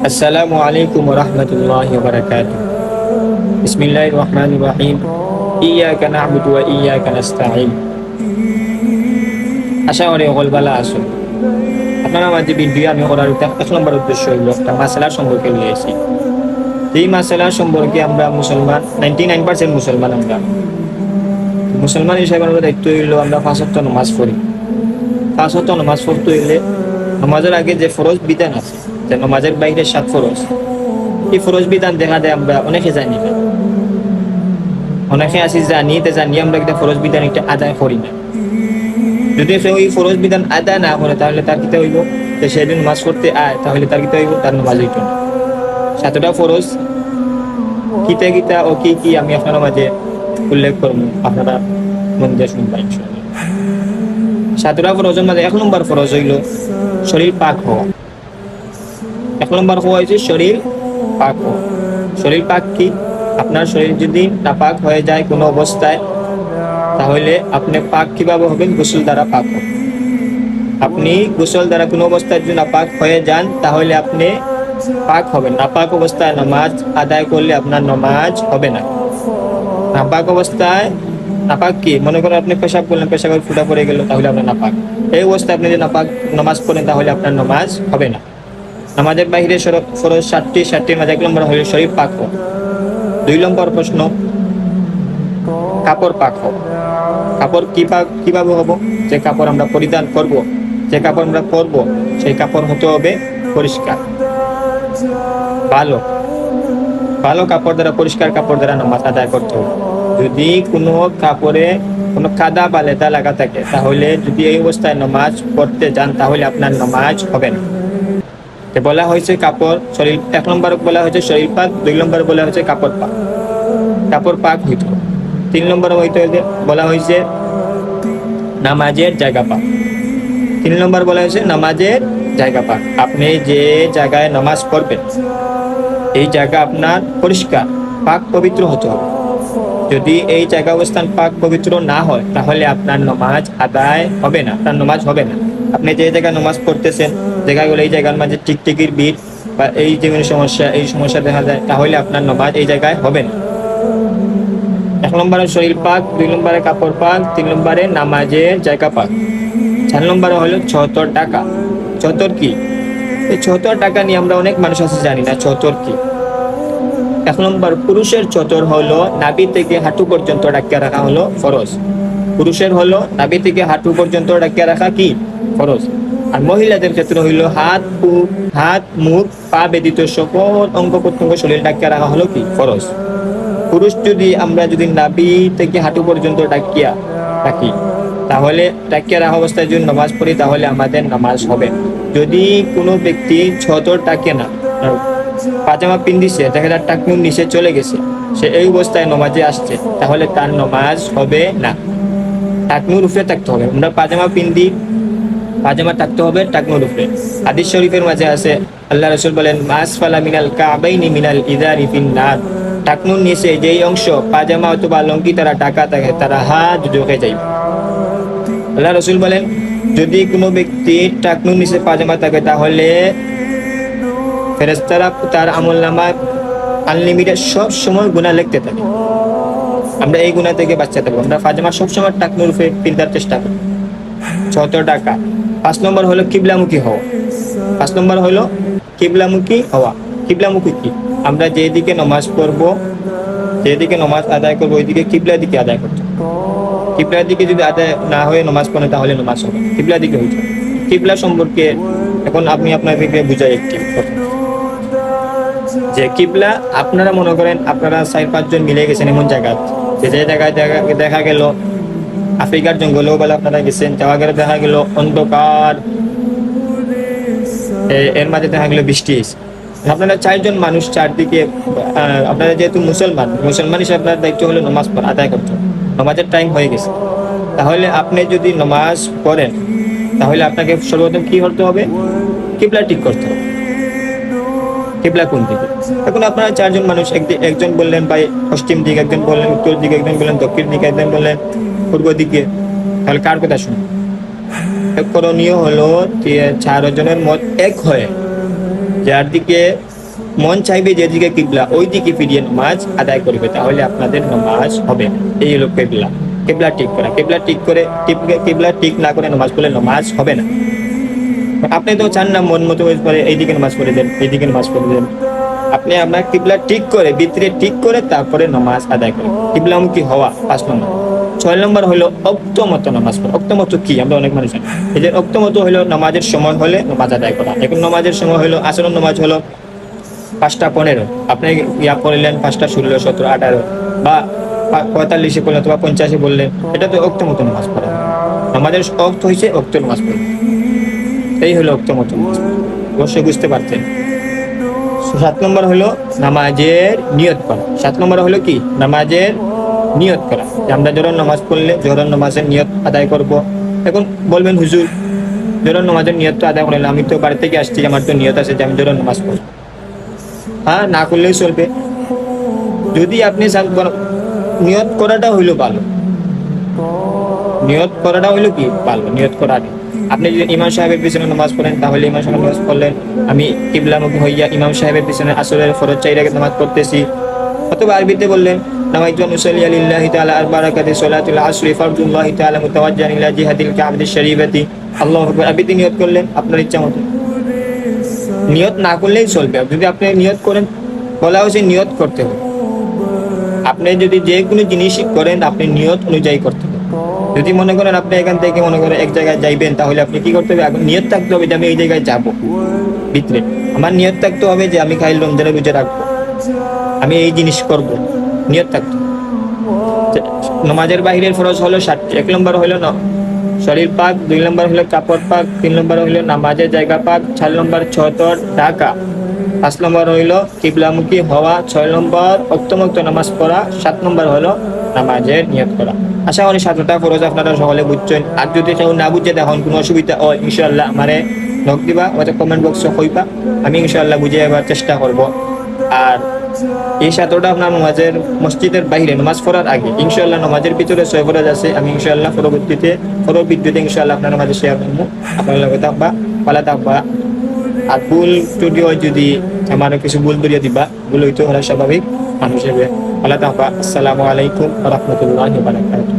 আসসালামু আলাইকুম ওয়া রাহমাতুল্লাহি ওয়া বারাকাতুহু। বিসমিল্লাহির রহমানির রহিম। ইয়্যাকা না'বুদু ওয়া ইয়্যাকা নাস্তাঈন। আশা করি সকল ভালো আছেন। আপনারা মাঝে ভিডিও আমি করার এক নম্বর উদ্দেশ্য হইল একটা মাসালা সম্পর্কে নিয়েছি। এই মাসালা সম্পর্কে আমরা মুসলমান 99% মুসলমান। আমরা মুসলমান হিসেবে আমাদের দায়িত্ব হইল আমরা 5 ওয়াক্ত নামাজ পড়ি। 5 ওয়াক্ত নামাজ পড়তে হইলে নামাজের আগে যে ফরজ বিধান আছে, যে নামাজের বাইরে 7 ফরজ, এই ফরজ বিধান দেখা যায় আমরা অনেকে জানি না। অনেকে আসি জানি আমরা একটা ফরজ বিধান একটা আদায় করি না। যদি সে ওই ফরজ বিধান আদায় না করে তাহলে তার কিতা হইব, যে সেদিন নামাজ পড়তে আয় তাহলে তার কিতা হইব, তার নামাজ হইত না। 7টা ফরজ কিতা কিতা ও কি কি আমি আপনার মাঝে উল্লেখ করবো, আপনারা মন দিয়ে শুনবেন ইনশাআল্লাহ। 7টা ফরজের মাঝে 1 নম্বর ফরজ হইল শরীর পাক হওয়া। 1 নম্বর হওয়া হয়েছে শরীর পাক হওয়া। শরীর পাক কি? আপনার শরীর যদি নাপাক হয়ে যায় কোনো অবস্থায়, তাহলে আপনি পাক কিভাবে হবেন? গোসল দ্বারা পাক হবেন। আপনি গোসল দ্বারা কোনো অবস্থায় যদি নাপাক হয়ে যান তাহলে আপনি পাক হবেন। নাপাক অবস্থায় নামাজ আদায় করলে আপনার নামাজ হবে না। নাপাক অবস্থায় নাপাক কি? মনে করেন আপনি পেশাব করলেন, পেশাবের ফুটা পড়ে গেল, তাহলে আপনার নাপাক। এই অবস্থায় আপনি যদি নাপাক নামাজ পড়েন তাহলে আপনার নামাজ হবে না। নামাজের বাইরে ফরজ 7টির মাঝে 1 নম্বর হলো শরীর পাক হওয়া। 2 নম্বর প্রশ্ন, কাপড় পাক হওয়া। কাপড় কিভাবে হবো? যে কাপড় আমরা পরিধান করব, যে কাপড় আমরা পরবো, সেই কাপড় হতে হবে পরিষ্কার, ভালো ভালো কাপড় দ্বারা, পরিষ্কার কাপড় দ্বারা নামাজ আদায় করতে হবে। যদি কোনো কাপড়ে কোনো কাদা বা লেদা লাগা থাকে, তাহলে যদি এই অবস্থায় নামাজ পড়তে যান তাহলে আপনার নামাজ হবে না। বলা হয়েছে কাপড় শরীর, 1 নম্বর বলা হয়েছে শরীর পাক, 2 নম্বর বলা হয়েছে কাপড় পাক। কাপড় পাক হইতে হবে। 3 নম্বর বলা হয়েছে নামাজের জায়গা পাক। 3 নম্বর বলা হয়েছে নামাজের জায়গা পাক। আপনি যে জায়গায় নামাজ পড়বেন এই জায়গা আপনার পরিষ্কার, পাক পবিত্র হতে হবে। যদি এই জায়গা অবস্থান পাক পবিত্র না হয় তাহলে আপনার নামাজ আদায় হবে না, আপনার নামাজ হবে না। আপনি যে জায়গায় নামাজ পড়তেছেন জায়গাগুলো, এই জায়গার মাঝে টিকটিকির ভিড় বা এই যে সমস্যা দেখা যায়, তাহলে আপনার নামাজ এই জায়গায় হবে না। 1 নম্বরে শরীর পাক, 2 নম্বরে কাপড় পাক, 3 নম্বরে নামাজের জায়গা পাক। 4 নম্বরে হলো 74 টাকা। 74 কি? এই 74 টাকা নিয়ে আমরা অনেক মানুষ আছে জানি না 74 কি। 1 নম্বর পুরুষের 74 হলো নাভি থেকে হাঁটু পর্যন্ত ঢাকিয়ে রাখা হলো ফরজ। পুরুষের হলো নাভি থেকে হাঁটু পর্যন্ত ঢাকিয়ে রাখা কি? ফরজ। আর মহিলাদের ক্ষেত্রে হইল হাত মুখ পা ব্যতীত সকল অঙ্গ প্রত্যঙ্গ শরীর ঢাকিয়ে রাখা হলো কি? ফরজ। পুরুষ আমরা যদি নাভি থেকে হাঁটু পর্যন্ত ঢাকিয়া রাখি, তাহলে ঢাকিয়া রাখা অবস্থায় যদি নামাজ পড়ি তাহলে আমাদের নামাজ হবে। যদি কোনো ব্যক্তি 74 টাকে না, পাজামা পিন্দিছে, দেখা যায় টাকনুর নিচে চলে গেছে, সে এই অবস্থায় নামাজে আসছে, তাহলে তার নামাজ হবে না। টাকনুর উপরে থাকতে হবে। আমরা পাজামা পিন্দি, পাজামা থাকতে হবে টাকনুর উপরে। হাদিস শরীফের মাঝে আছে, আল্লাহ রাসূল বলেন মাসফালা মিনাল কাবাইনি মিনাল ইজারি ফিন্নার। টাকনুর নিচে যেই অংশ পাজামা অথবা লঙ্গি তারা ঢাকা থাকে তারা হাত ঢুকে যায়। আল্লাহ রাসূল বলেন যদি কোনো ব্যক্তি টাকনুর নিচে পাজামা থাকে তাহলে ফেরেশতারা তার আমলনামায় আনলিমিটেড সব সময় গুনাহ লিখতে থাকে। আমরা এই গুনাহ থেকে বাঁচতে পারবো। আমরা পাজামা সবসময় টাকনুর উপরে পিন্দার চেষ্টা করি। 74 টাকা। 5 নম্বর হলো কিবলামুখী হওয়া। 5 নম্বর হলো কিবলামুখী হওয়া। কিবলামুখী কি? আমরা যেদিকে নামাজ পড়বো, যেদিকে নামাজ আদায় করবো, ওইদিকে কিবলার দিকে আদায় করতে হবে। কিবলার দিকে যদি আদায় না হয়ে নামাজ পড়ে তাহলে নামাজ হবে। কিবলার দিকে হইতে হবে। কিবলা সম্পর্কে এখন আমি আপনাদেরকে বুঝাই একটি কথা, যে কিবলা আপনারা মনে করেন আপনারা 4-5 জন মিলে গেছেন এমন জায়গায়, যে জায়গায় দেখা গেল আফ্রিকার জঙ্গলেও বলে আপনারা গেছেন, যাওয়া গেলে দেখা গেল অন্ধকার, এর মাঝে দেখা গেল বৃষ্টি হয়েছে। আপনারা 4 জন মানুষ, চারদিকে আপনারা যেহেতু মুসলমান হিসেবে আপনার দায়িত্ব হলো নামাজ আদায় করতে হবে। নামাজের টাইম হয়ে গেছে, তাহলে আপনি যদি নামাজ পড়েন তাহলে আপনাকে সর্বপ্রথম কি করতে হবে? কিবলা ঠিক করতে হবে। কিবলা কোন দিকে? এখন আপনারা 4 জন মানুষ, একজন বললেন ভাই পশ্চিম দিকে, একজন বললেন উত্তর দিকে, একজন বললেন দক্ষিণ দিকে, একজন বললেন পূর্ব দিকে, তাহলে কার কথা শুনুন? করণীয় হলো 4 জনের মত এক হয়ে যার দিকে মন চাইবে, যেদিকে কিবলা ওই দিকে ফিরিয়ে নামাজ আদায় করবে, তাহলে আপনাদের নামাজ হবে। এই হলো কিবলা। কিবলা ঠিক করা, কিবলা ঠিক করে কিবলা ঠিক না করে নামাজ পড়লে নামাজ হবে না। আপনি তো চান না মন মতো পরে এইদিকে নামাজ পড়ে দেন, এইদিকে নামাজ পড়ে দেন। আপনি আপনার কিবলা ঠিক করে, ভিতরে ঠিক করে তারপরে নামাজ আদায় করেন। কিবলামুখী হওয়া 5 নম্বর। 6 নম্বর হলো অক্তমত নামাজ পড়া। অক্তমত কি আমরা অনেক মানুষ জানি। এই যে অক্তমত হলো নামাজের সময় হলে নামাজ আদায় করা। এখন নামাজের সময় হলো আসরের নামাজ হলো 5টা 15, আপনি ইয়া পড়লেন 5টা 16, 17, 18 বা 45-এ বললেন অথবা 50-এ বললেন, এটা তো অক্তমত নামাজ পড়া। নামাজের অক্ত হয়েছে অক্ত নামাজ পড়া। এই হলো অক্তমত নামাজ। অবশ্যই বুঝতে পারছেন। 7 নম্বর হলো নামাজের নিয়ত করা। 7 নম্বর হলো কি? নামাজের নিয়ত করা। যে আমরা জোহর নামাজ পড়লে জোহর নামাজের নিয়ত আদায় করব। এখন বলবেন হুজুর জোহর নামাজের নিয়ত তো আদায় করলাম, আমি তো বাড়ি থেকে আসছি, আমার তো নিয়ত আছে যে আমি জোহর নামাজ পড়ব। হ্যাঁ, না করলেও চলবে। যদি আপনি নিয়ত করাটা হইলো ভালো, নিয়ত করাটা হইলো কি ভালো, নিয়ত করা আগে। আপনি যদি ইমাম সাহেবের পিছনে নামাজ পড়েন, তাহলে ইমাম সাহেব নামাজ পড়লেন, আমি কিবলামুখী হইয়া ইমাম সাহেবের পিছনে আসরের ফরজ 4 রাকাত নামাজ পড়তেছি। অথবা আরবিতে বললেন নামাইতু নুসাল্লি লিল্লাহি তাআলা আরবা রাকাতি সালাতুল আসরি ফারদুল্লাহি তাআলা মুতাওয়াজ্জিহান ইলা জিহাতিল কাবাতিশ শরীফাতি আল্লাহু আকবার। আরবিতে নিয়ত করলেন আপনার ইচ্ছা মতো। নিয়ত না করলেই চলবে। যদি আপনি নিয়ত করেন, বলা হয়েছে নিয়ত করতে হবে। আপনি যদি যে কোনো জিনিস করেন আপনি নিয়ত অনুযায়ী করতে হবে। যদি মনে করেন আপনি এখান থেকে মনে করেন এক জায়গায় যাইবেন, তাহলে আপনি কি করতে হবে? এখন নিয়ত থাকতে হবে যে আমি এই জায়গায় যাব। ভিতরে আমার নিয়ত থাকতে হবে যে আমি খাইল রমজানের রোজা রাখবো, আমি এই জিনিস করব, নিয়ত থাকতে হবে। নামাজের বাহিরের ফরজ হলো 7। 1 নম্বর হলো শরীর পাক, 2 নম্বর হলো কাপড় পাক, 3 নম্বর হলো নামাজের জায়গা পাক, 4 নম্বর ছতর ঢাকা, 5 নম্বর হইলো কিবলামুখী হওয়া, 6 নম্বর অক্তমুক্ত নামাজ পড়া, 7 নম্বর হলো নামাজের নিয়ত করা। আশা করি 7টা ফরজ আপনারা সকলে বুঝছেন। আর যদি কেউ না বুঝে দেখুন কোনো অসুবিধা হয় ইনশাআল্লাহ আমারে নক দিবা, আমাদের কমেন্ট বক্সে কইবা, আমি ইনশাআল্লাহ বুঝিয়ে দেওয়ার চেষ্টা করব। আর এই 7টা আপনার নামাজের মসজিদের বাইরে নামাজ পড়ার আগে ইনশাআল্লাহ নামাজের ভিতরে 6 ফরজ আছে। আমি ইনশাআল্লাহ পরবর্তীতে ইনশাআল্লাহ আপনার মাঝে শেয়ার করবো। আপনার লগে থাকবা, ভালো থাকবা। আর ভুল স্টুডিও যদি আমার কিছু ভুল ধরিয়ে দিবা, ভুল হইতে হলো স্বাভাবিক মানুষ হিসেবে। ভালো থাকবা। আসসালামু আলাইকুম ওয়া রাহমাতুল্লাহি ওয়া বারাকাতুহু।